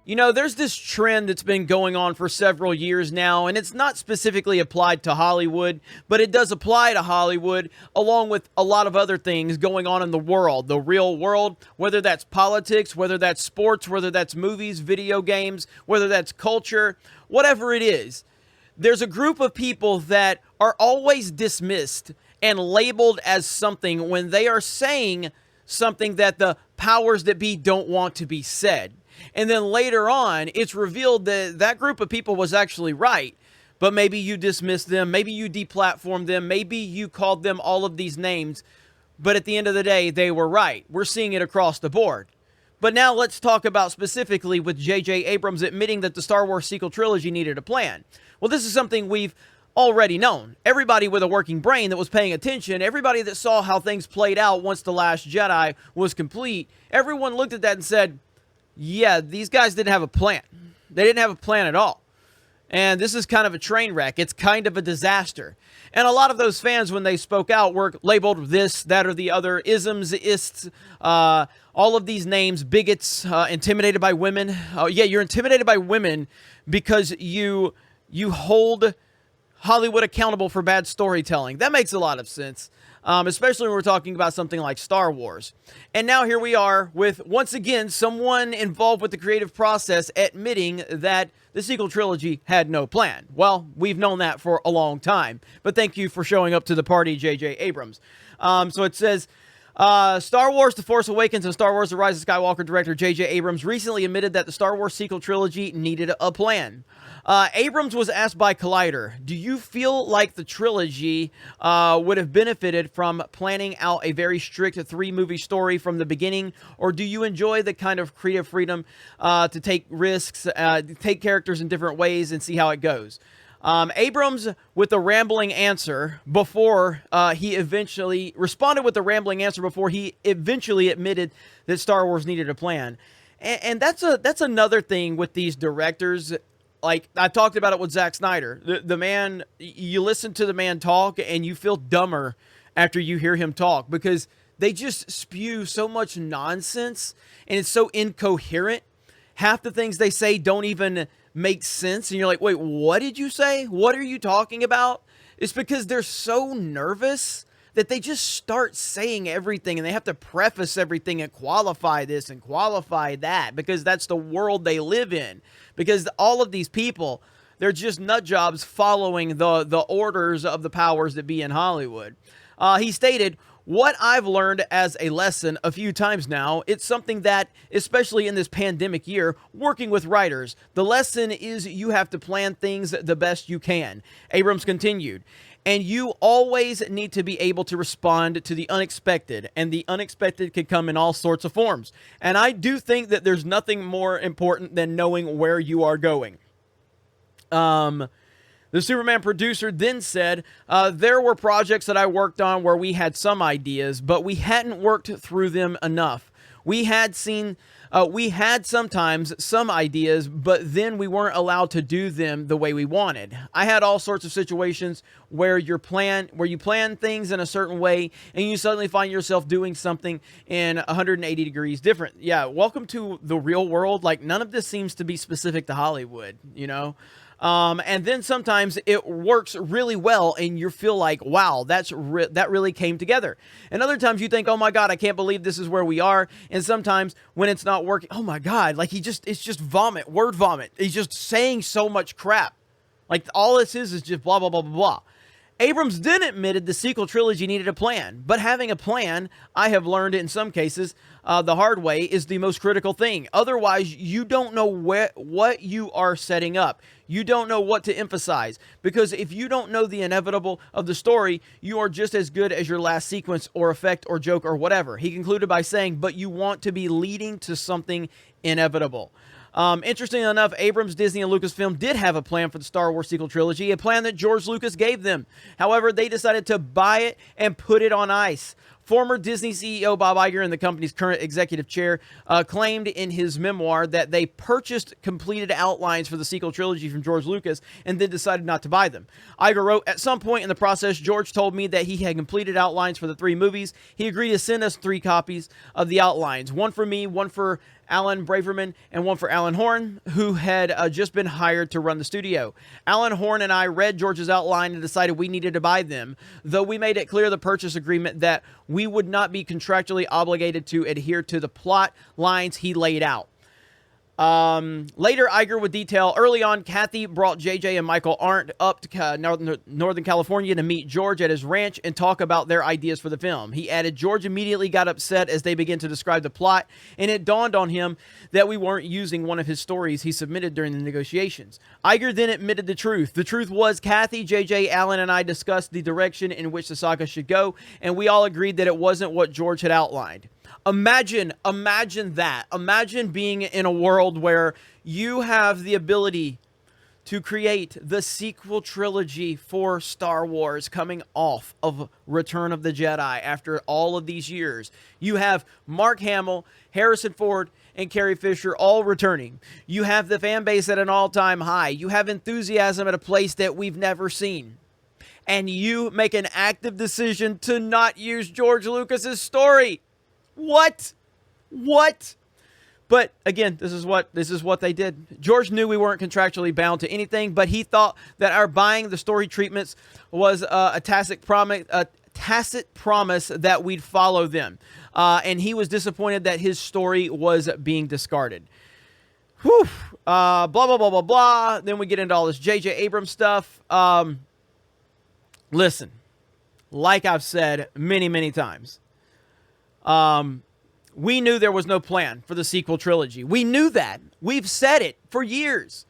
You know, there's this trend that's been going on for several years now, and it's not specifically applied to Hollywood, but it does apply to Hollywood, along with a lot of other things going on in the world, the real world, whether that's politics, whether that's sports, whether that's movies, video games, whether that's culture, whatever it is. There's a group of people that are always dismissed and labeled as something when they are saying something that the powers that be don't want to be said. And then later on, it's revealed that that group of people was actually right. But maybe you dismissed them, maybe you deplatformed them, maybe you called them all of these names. But at the end of the day, they were right. We're seeing it across the board. But now let's talk about specifically with J.J. Abrams admitting that the Star Wars sequel trilogy needed a plan. Well, this is something we've already known. Everybody with a working brain that was paying attention, everybody that saw how things played out once The Last Jedi was complete, everyone looked at that and said, yeah, these guys didn't have a plan. They didn't have a plan at all. And this is kind of a train wreck. It's kind of a disaster. And a lot of those fans, when they spoke out, were labeled this, that, or the other, isms, ists, all of these names, bigots, intimidated by women. Yeah, you're intimidated by women because you hold Hollywood accountable for bad storytelling. That makes a lot of sense. Especially when we're talking about something like Star Wars. And now here we are with, once again, someone involved with the creative process admitting that the sequel trilogy had no plan. Well, we've known that for a long time. But thank you for showing up to the party, J.J. Abrams. So it says, Star Wars The Force Awakens and Star Wars The Rise of Skywalker director J.J. Abrams recently admitted that the Star Wars sequel trilogy needed a plan. Abrams was asked by Collider, do you feel like the trilogy would have benefited from planning out a very strict 3-movie story from the beginning, or do you enjoy the kind of creative freedom to take risks, take characters in different ways, and see how it goes? Abrams, with a rambling answer before he eventually responded with a rambling answer before he eventually admitted that Star Wars needed a plan. And that's another thing with these directors. Like, I talked about it with Zack Snyder. The man, you listen to the man talk and you feel dumber after you hear him talk because they just spew so much nonsense and it's so incoherent. Half the things they say don't even make sense. And you're like, wait, what did you say? What are you talking about? It's because they're so nervous that they just start saying everything and they have to preface everything and qualify this and qualify that because that's the world they live in. Because all of these people, they're just nut jobs following the orders of the powers that be in Hollywood. He stated, what I've learned as a lesson a few times now, it's something that, especially in this pandemic year, working with writers, the lesson is you have to plan things the best you can. Abrams continued, and you always need to be able to respond to the unexpected, and the unexpected could come in all sorts of forms. And I do think that there's nothing more important than knowing where you are going. The Superman producer then said, there were projects that I worked on where we had some ideas, but we hadn't worked through them enough. We had sometimes some ideas, but then we weren't allowed to do them the way we wanted. I had all sorts of situations where you plan things in a certain way and you suddenly find yourself doing something in 180 degrees different. Yeah, welcome to the real world. Like, none of this seems to be specific to Hollywood, you know? And then sometimes it works really well and you feel like, wow, that really came together. And other times you think, oh my God, I can't believe this is where we are. And sometimes when it's not working, oh my God, like it's just vomit, word vomit. He's just saying so much crap. Like, all this is just blah, blah, blah, blah, blah. Abrams then admitted the sequel trilogy needed a plan, but having a plan, I have learned in some cases the hard way, is the most critical thing. Otherwise, you don't know what you are setting up. You don't know what to emphasize, because if you don't know the inevitable of the story, you are just as good as your last sequence or effect or joke or whatever. He concluded by saying, but you want to be leading to something inevitable. Interestingly enough, Abrams, Disney, and Lucasfilm did have a plan for the Star Wars sequel trilogy, a plan that George Lucas gave them. However, they decided to buy it and put it on ice. Former Disney CEO Bob Iger and the company's current executive chair claimed in his memoir that they purchased completed outlines for the sequel trilogy from George Lucas and then decided not to buy them. Iger wrote, "At some point in the process, George told me that he had completed outlines for the 3 movies. He agreed to send us 3 copies of the outlines, one for me, one for Alan Braverman, and one for Alan Horn, who had just been hired to run the studio. Alan Horn and I read George's outline and decided we needed to buy them, though we made it clear in the purchase agreement that we would not be contractually obligated to adhere to the plot lines he laid out." Later, Iger would detail, early on, Kathy brought JJ and Michael Arndt up to Northern California to meet George at his ranch and talk about their ideas for the film. He added, George immediately got upset as they began to describe the plot, and it dawned on him that we weren't using one of his stories he submitted during the negotiations. Iger then admitted the truth. The truth was Kathy, JJ, Alan, and I discussed the direction in which the saga should go, and we all agreed that it wasn't what George had outlined. Imagine that. Imagine being in a world where you have the ability to create the sequel trilogy for Star Wars coming off of Return of the Jedi after all of these years. You have Mark Hamill, Harrison Ford, and Carrie Fisher all returning. You have the fan base at an all-time high. You have enthusiasm at a place that we've never seen. And you make an active decision to not use George Lucas's story. What? But again, this is what they did. George knew we weren't contractually bound to anything, but he thought that our buying the story treatments was a tacit promise that we'd follow them. And he was disappointed that his story was being discarded. Whew. Blah, blah, blah, blah, blah. Then we get into all this J.J. Abrams stuff. Listen, like I've said many, many times, we knew there was no plan for the sequel trilogy. We knew that. We've said it for years.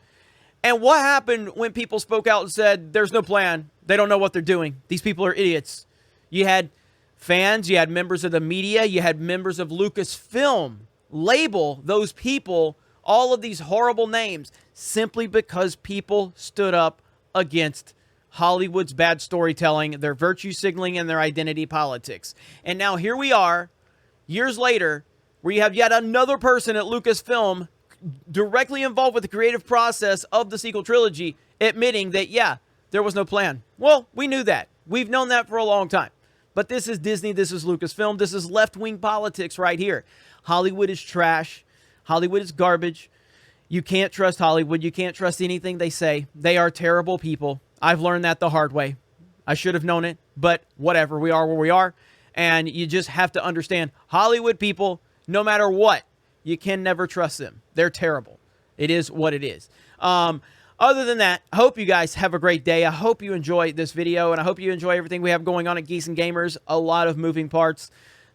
And what happened when people spoke out and said, there's no plan, they don't know what they're doing, these people are idiots? You had fans, you had members of the media, you had members of Lucasfilm label those people all of these horrible names simply because people stood up against Hollywood's bad storytelling, their virtue signaling, and their identity politics. And now here we are, years later, where you have yet another person at Lucasfilm directly involved with the creative process of the sequel trilogy admitting that, yeah, there was no plan. Well, we knew that. We've known that for a long time. But this is Disney, this is Lucasfilm, this is left-wing politics right here. Hollywood is trash. Hollywood is garbage. You can't trust Hollywood. You can't trust anything they say. They are terrible people. I've learned that the hard way. I should have known it, but whatever. We are where we are. And you just have to understand, Hollywood people, no matter what, you can never trust them. They're terrible. It is what it is. Other than that, I hope you guys have a great day. I hope you enjoy this video, and I hope you enjoy everything we have going on at Geeks and Gamers. A lot of moving parts.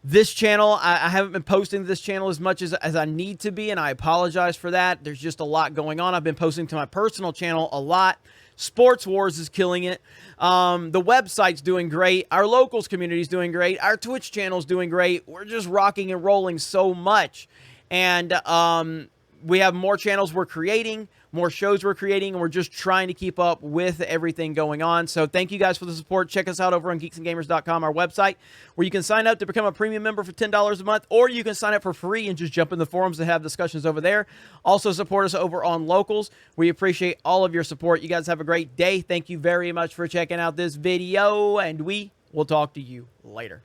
This channel, I haven't been posting to this channel as much as I need to be, and I apologize for that. There's just a lot going on. I've been posting to my personal channel a lot. Sports Wars is killing it. The website's doing great. Our locals community is doing great. Our Twitch channel is doing great. We're just rocking and rolling so much. And we have more channels we're creating, more shows we're creating, and we're just trying to keep up with everything going on. So thank you guys for the support. Check us out over on geeksandgamers.com, our website, where you can sign up to become a premium member for $10 a month, or you can sign up for free and just jump in the forums and have discussions over there. Also support us over on Locals. We appreciate all of your support. You guys have a great day. Thank you very much for checking out this video, and we will talk to you later.